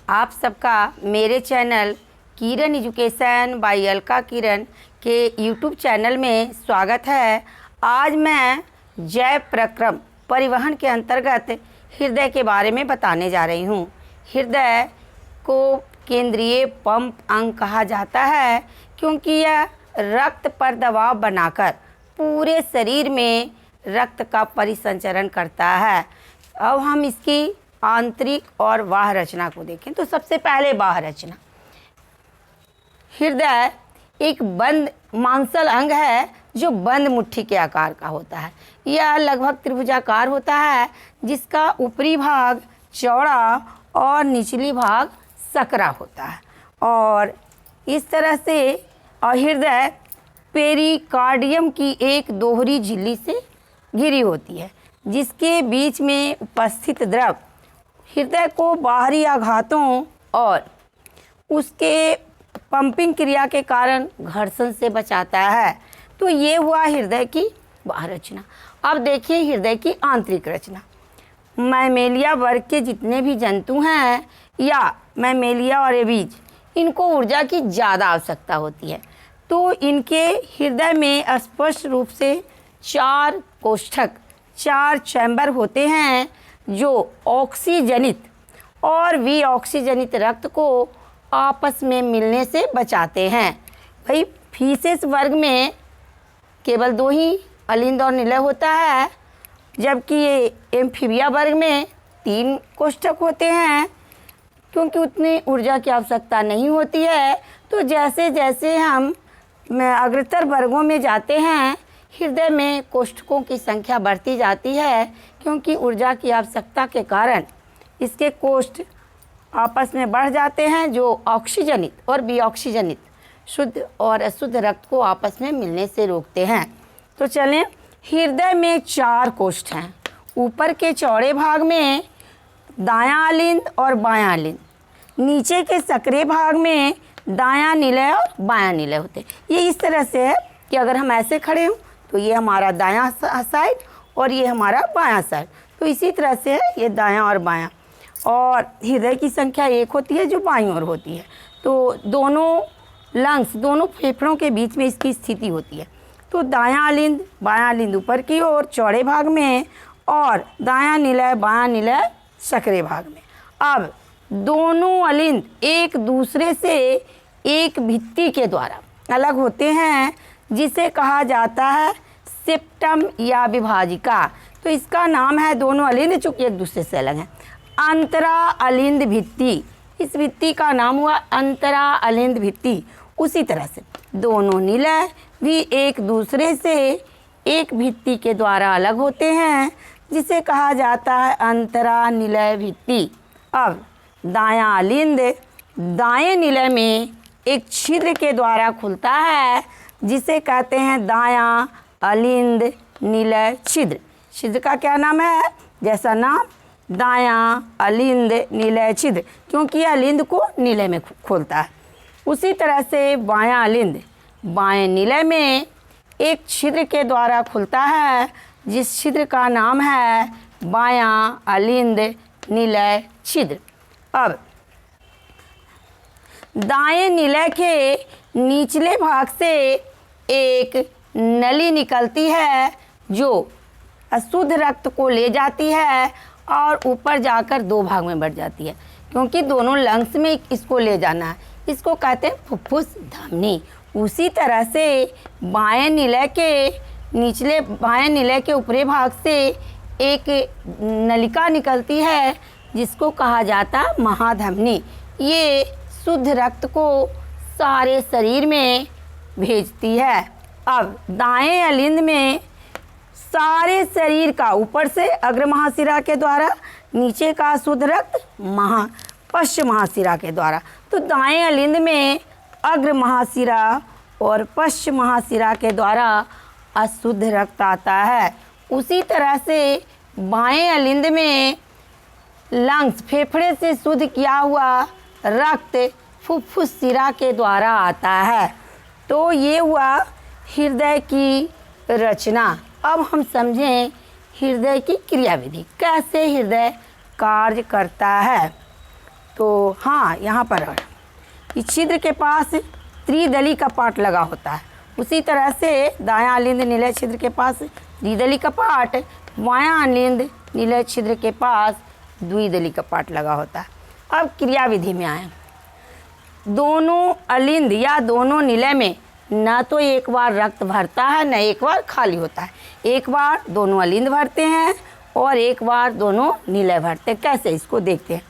आप सबका मेरे channel Kiran education by Alka Kiran के यूट्यूब चैनल में स्वागत है। आज मैं जय प्रक्रम परिवहन के अंतर्गत हृदय के बारे में बताने जा रही हूँ। हृदय को केंद्रीय पंप अंग कहा जाता है क्योंकि यह रक्त पर दबाव बनाकर पूरे शरीर में रक्त का परिसंचरण करता है। अब हम इसकी आंतरिक और बाह्य रचना को देखें तो सबसे पहले बाह्य रचना। हृदय एक बंद मांसल अंग है जो बंद मुट्ठी के आकार का होता है। यह लगभग त्रिभुजाकार होता है जिसका ऊपरी भाग चौड़ा और निचली भाग सकरा होता है। और इस तरह से हृदय पेरिकार्डियम की एक दोहरी झिल्ली से घिरी होती है जिसके बीच में उपस्थित द्रव हृदय को बाहरी आघातों और उसके पंपिंग क्रिया के कारण घर्षण से बचाता है। तो ये हुआ हृदय की बाह्य रचना। अब देखिए हृदय की आंतरिक रचना। मैमेलिया वर्ग के जितने भी जंतु हैं या मैमेलिया और एबीज, इनको ऊर्जा की ज़्यादा आवश्यकता होती है। तो इनके हृदय में स्पष्ट रूप से 4 कोष्ठक 4 चैम्बर होते हैं जो ऑक्सीजनित और विऑक्सीजनित रक्त को आपस में मिलने से बचाते हैं। भाई फीसेस वर्ग में केवल 2 ही अलिंद और निलय होता है, जबकि ये एम्फीबिया वर्ग में 3 कोष्ठक होते हैं क्योंकि उतनी ऊर्जा की आवश्यकता नहीं होती है। तो जैसे जैसे हम अग्रतर वर्गों में जाते हैं हृदय में कोष्ठकों की संख्या बढ़ती जाती है क्योंकि ऊर्जा की आवश्यकता के कारण इसके कोष्ठ आपस में बढ़ जाते हैं जो ऑक्सीजनित और विऑक्सीजनित शुद्ध और अशुद्ध रक्त को आपस में मिलने से रोकते हैं। तो चलें, हृदय में 4 कोष्ठ हैं। ऊपर के चौड़े भाग में दायां अलिंद और बायां अलिंद, नीचे के सक्रिय भाग में दायां निलय और बायां निलय होते हैं। ये इस तरह से है कि अगर हम ऐसे खड़े हों तो ये हमारा दायां साइड और ये हमारा बायां साइड। तो इसी तरह से है ये दायां और बायां। और हृदय की संख्या 1 होती है जो बाईं ओर होती है। तो दोनों लंग्स, दोनों फेफड़ों के बीच में इसकी स्थिति होती है। तो दायां अलिंद बायां अलिंद ऊपर की ओर चौड़े भाग में और दायां निलय बायां निलय सक्रिय भाग में। अब दोनों अलिंद एक दूसरे से एक भित्ति के द्वारा अलग होते हैं जिसे कहा जाता है सेप्टम या विभाजिका। तो इसका नाम है, दोनों अलिंद चूंकि एक दूसरे से अलग हैं, अंतरा अलिंद भित्ति। इस भित्ति का नाम हुआ अंतरा अलिंद भित्ति। उसी तरह से दोनों निलय भी एक दूसरे से एक भित्ति के द्वारा अलग होते हैं जिसे कहा जाता है अंतरा निलय भित्ति। अब दायां अलिंद दाएं निलय में एक छिद्र के द्वारा खुलता है जिसे कहते हैं दायां अलिंद निलय छिद्र। छिद्र का क्या नाम है? जैसा नाम, दायां अलिंद निलय छिद्र, क्योंकि यह अलिंद को निलय में खोलता है। उसी तरह से बायां अलिंद बाएं निलय में एक छिद्र के द्वारा खुलता है जिस छिद्र का नाम है बायां अलिंद निलय छिद्र। अब दाएं निलय के निचले भाग से एक नली निकलती है जो अशुद्ध रक्त को ले जाती है और ऊपर जाकर 2 भाग में बढ़ जाती है क्योंकि दोनों लंग्स में इसको ले जाना है। इसको कहते हैं फुफ्फुस धमनी। उसी तरह से बाएं निलय के ऊपरी भाग से एक नलिका निकलती है जिसको कहा जाता है महाधमनी। ये शुद्ध रक्त को सारे शरीर में भेजती है। अब दाएं अलिंद में सारे शरीर का ऊपर से अग्र महाशिरा के द्वारा, नीचे का शुद्ध रक्त पश्च महाशिरा के द्वारा। तो दाएं अलिंद में अग्र महाशिरा और पश्च महाशिरा के द्वारा अशुद्ध रक्त आता है। उसी तरह से बाएं अलिंद में लंग्स, फेफड़े से शुद्ध किया हुआ रक्त फुफ्फुस शिरा के द्वारा आता है। तो ये हुआ हृदय की रचना। अब हम समझें हृदय की क्रियाविधि, कैसे हृदय कार्य करता है। तो हाँ यहाँ पर है, इस छिद्र के पास त्रिदली कपाट लगा होता है। उसी तरह से दायां अलिंद निलय छिद्र के पास द्विदली कपाट, बायां अलिंद निलय छिद्र के पास द्विदली कपाट लगा होता है। अब क्रियाविधि में आए, दोनों अलिंद या दोनों निलय में न तो एक बार रक्त भरता है न एक बार खाली होता है। एक बार दोनों अलिंद भरते हैं और एक बार दोनों निलय भरते हैं। कैसे, इसको देखते हैं।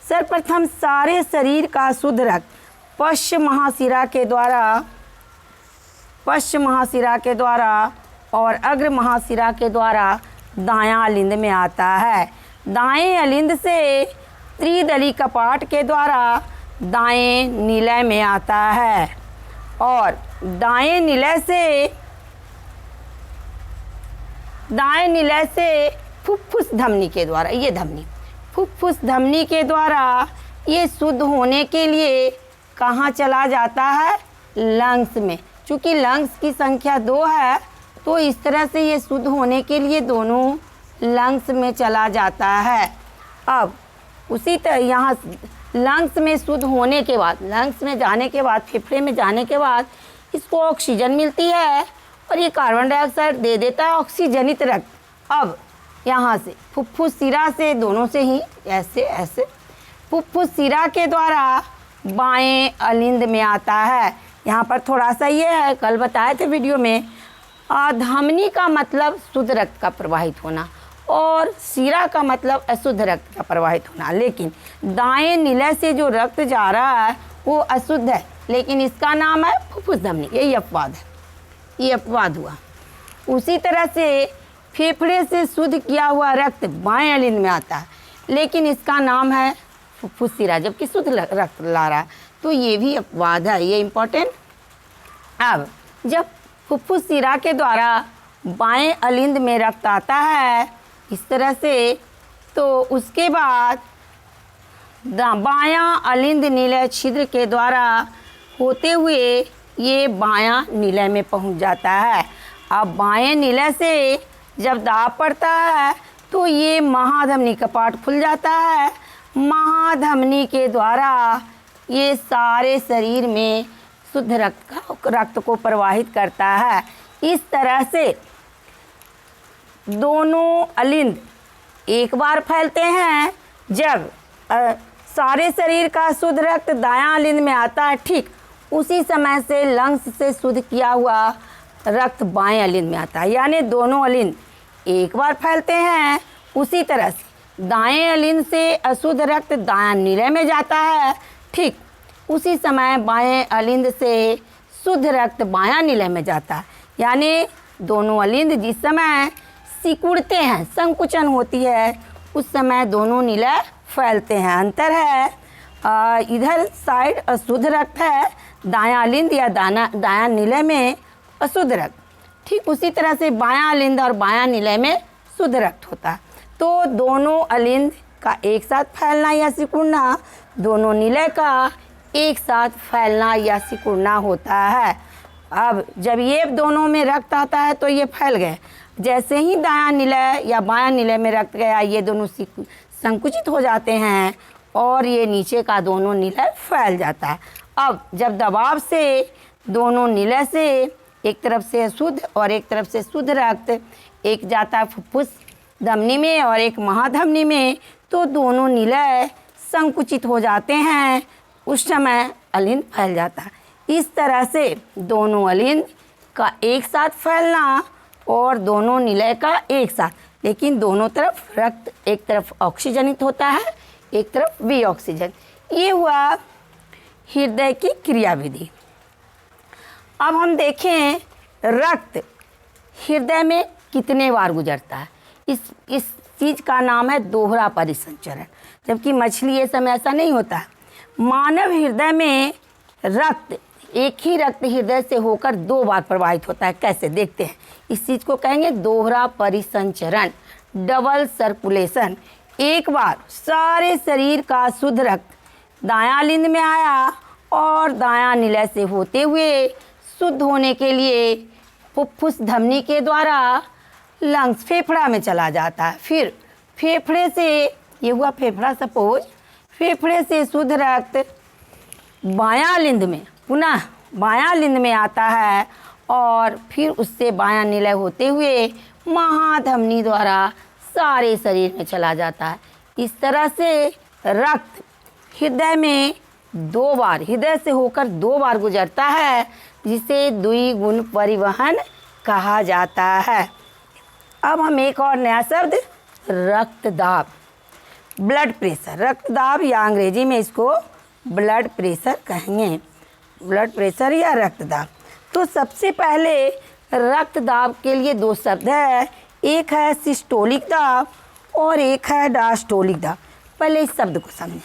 सर्वप्रथम सारे शरीर का शुद्ध रक्त पश्च महाशिरा के द्वारा और अग्र महाशिरा के द्वारा दायां अलिंद में आता है। दाएं अलिंद से त्रिदली कपाट के द्वारा दाएं निलय में आता है और दाएं निलय से फुफ्फुस धमनी के द्वारा, ये धमनी फुफ्फुस धमनी के द्वारा ये शुद्ध होने के लिए कहाँ चला जाता है, लंग्स में। चूँकि लंग्स की संख्या 2 है तो इस तरह से ये शुद्ध होने के लिए दोनों लंग्स में चला जाता है। अब उसी तरह यहाँ लंग्स में शुद्ध होने के बाद, लंग्स में जाने के बाद, फेफड़े में जाने के बाद इसको ऑक्सीजन मिलती है और ये कार्बन डाइऑक्साइड दे देता है ऑक्सीजनित रक्त। अब यहाँ से फुफ्फुस शिरा से, दोनों से ही ऐसे फुफ्फुस शिरा के द्वारा बाएं अलिंद में आता है। यहाँ पर थोड़ा सा ये है, कल बताए थे वीडियो में, धमनी का मतलब शुद्ध रक्त का प्रवाहित होना और शिरा का मतलब अशुद्ध रक्त का प्रवाहित होना। लेकिन दाएं निलय से जो रक्त जा रहा है वो अशुद्ध है, लेकिन इसका नाम है फुफ्फुस धमनी। यही अपवाद है, ये अपवाद हुआ। उसी तरह से फेफड़े से शुद्ध किया हुआ रक्त बाएं अलिंद में आता है, लेकिन इसका नाम है फुफ्फुस शिरा, जबकि शुद्ध रक्त ला रहा है, तो ये भी अपवाद है, ये इम्पोर्टेंट। अब जब फुफ्फुस शिरा के द्वारा बाएं अलिंद में रक्त आता है इस तरह से, तो उसके बाद बायां अलिंद निलय छिद्र के द्वारा होते हुए ये बायां निलय में पहुंच जाता है। अब बाएं निलय से जब दाब पड़ता है तो ये महाधमनी कपाट खुल जाता है। महाधमनी के द्वारा ये सारे शरीर में शुद्ध रक्त को प्रवाहित करता है। इस तरह से दोनों अलिंद एक बार फैलते हैं। जब सारे शरीर का शुद्ध रक्त दायां अलिंद में आता है, ठीक उसी समय से लंग्स से शुद्ध किया हुआ रक्त बाएं अलिंद में आता है, यानी दोनों अलिंद एक बार फैलते हैं। उसी तरह से दाएं अलिंद से अशुद्ध रक्त दायां निलय में जाता है, ठीक उसी समय बाएं अलिंद से शुद्ध रक्त बायां निलय में जाता है। यानी दोनों अलिंद जिस समय सिकुड़ते हैं, संकुचन होती है, उस समय दोनों निलय फैलते हैं। अंतर है, इधर साइड अशुद्ध रक्त है, दायां अलिंद या दायां निलय में अशुद्ध रक्त, ठीक उसी तरह से बायां अलिंद और बायां निलय में शुद्ध रक्त होता है। तो दोनों अलिंद का एक साथ फैलना या सिकुड़ना, दोनों निलय का एक साथ फैलना या सिकुड़ना होता है। अब जब ये दोनों में रक्त आता है तो ये फैल गए। जैसे ही दायां निलय या बायां निलय में रक्त गया, ये दोनों संकुचित हो जाते हैं और ये नीचे का दोनों निलय फैल जाता है। अब जब दबाव से दोनों निलय से एक तरफ से अशुद्ध और एक तरफ से शुद्ध रक्त एक जाता है फुफ्फुस धमनी में और एक महाधमनी में, तो दोनों निलय संकुचित हो जाते हैं, उस समय अलिंद फैल जाता है। इस तरह से दोनों अलिंद का एक साथ फैलना और दोनों निलय का एक साथ, लेकिन दोनों तरफ रक्त, एक तरफ ऑक्सीजनित होता है, एक तरफ विऑक्सीजन। ये हुआ हृदय की क्रियाविधि। अब हम देखें रक्त हृदय में कितने बार गुजरता है। इस चीज़ का नाम है दोहरा परिसंचरण, जबकि मछली ये समय ऐसा नहीं होता है। मानव हृदय में रक्त, एक ही रक्त हृदय से होकर 2 बार प्रवाहित होता है। कैसे, देखते हैं। इस चीज़ को कहेंगे दोहरा परिसंचरण, डबल सर्कुलेशन। एक बार सारे शरीर का शुद्ध रक्त दायां अलिंद में आया और दायां निलय से होते हुए शुद्ध होने के लिए फुफ्फुस धमनी के द्वारा लंग्स, फेफड़ा में चला जाता है। फिर फेफड़े से, ये हुआ फेफड़ा, सपोज फेफड़े से शुद्ध रक्त बायां लिंद में, पुनः बायां लिंद में आता है और फिर उससे बायां निलय होते हुए महाधमनी द्वारा सारे शरीर में चला जाता है। इस तरह से रक्त हृदय में 2 बार, हृदय से होकर 2 बार गुजरता है, जिसे द्विगुण परिवहन कहा जाता है। अब हम एक और नया शब्द रक्तदाब, ब्लड प्रेशर, रक्तदाब या अंग्रेजी में इसको ब्लड प्रेशर कहेंगे, ब्लड प्रेशर या रक्तदाब। तो सबसे पहले रक्तदाब के लिए 2 शब्द है, एक है सिस्टोलिक दाब और एक है डायस्टोलिक दाब। पहले इस शब्द को समझें।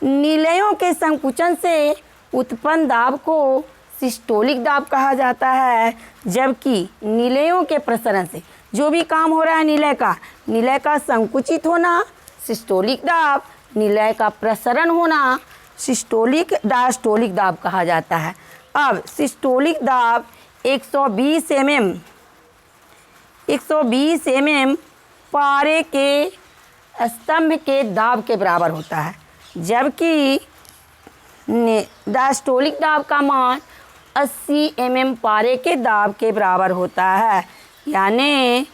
निलयों के संकुचन से उत्पन्न दाब को सिस्टोलिक दाब कहा जाता है, जबकि निलयों के प्रसरण से जो भी काम हो रहा है निलय का संकुचित होना सिस्टोलिक दाब, निलय का प्रसरण होना सिस्टोलिक डायस्टोलिक दाब कहा जाता है। अब सिस्टोलिक दाब 120 mm पारे के स्तंभ के दाब के बराबर होता है, जबकि डायस्टोलिक दाब का मान 80 mm पारे के दाब के बराबर होता है। यानी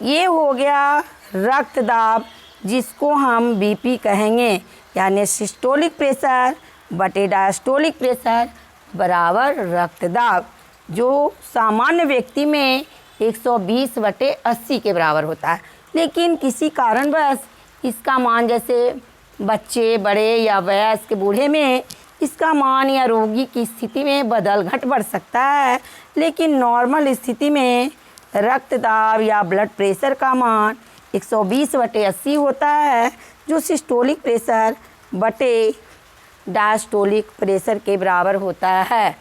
ये हो गया रक्त दाब, जिसको हम बीपी कहेंगे, यानी सिस्टोलिक प्रेशर बटे डायस्टोलिक प्रेशर बराबर रक्त दाब, जो सामान्य व्यक्ति में 120/80 के बराबर होता है। लेकिन किसी कारणवश इसका मान, जैसे बच्चे, बड़े या वयस्क बूढ़े में इसका मान या रोगी की स्थिति में बदल घट बढ़ सकता है, लेकिन नॉर्मल स्थिति में रक्तदाब या ब्लड प्रेशर का मान 120/80 होता है, जो सिस्टोलिक प्रेशर बटे डायस्टोलिक प्रेशर के बराबर होता है।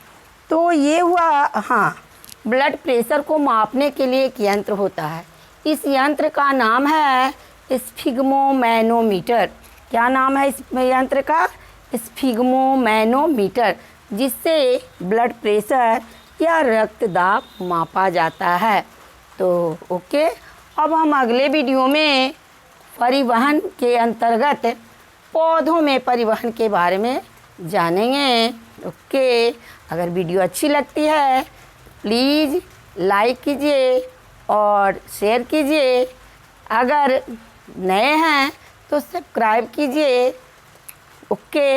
तो ये हुआ, हाँ, ब्लड प्रेशर को मापने के लिए एक यंत्र होता है। इस यंत्र का नाम है स्फिग्मोमैनोमीटर। क्या नाम है इस यंत्र का? स्फिग्मोमैनोमीटर, जिससे ब्लड प्रेशर या रक्तदाब मापा जाता है। तो ओके, अब हम अगले वीडियो में परिवहन के अंतर्गत पौधों में परिवहन के बारे में जानेंगे। ओके, अगर वीडियो अच्छी लगती है प्लीज़ लाइक कीजिए और शेयर कीजिए। अगर नए हैं तो सब्सक्राइब कीजिए। ओके।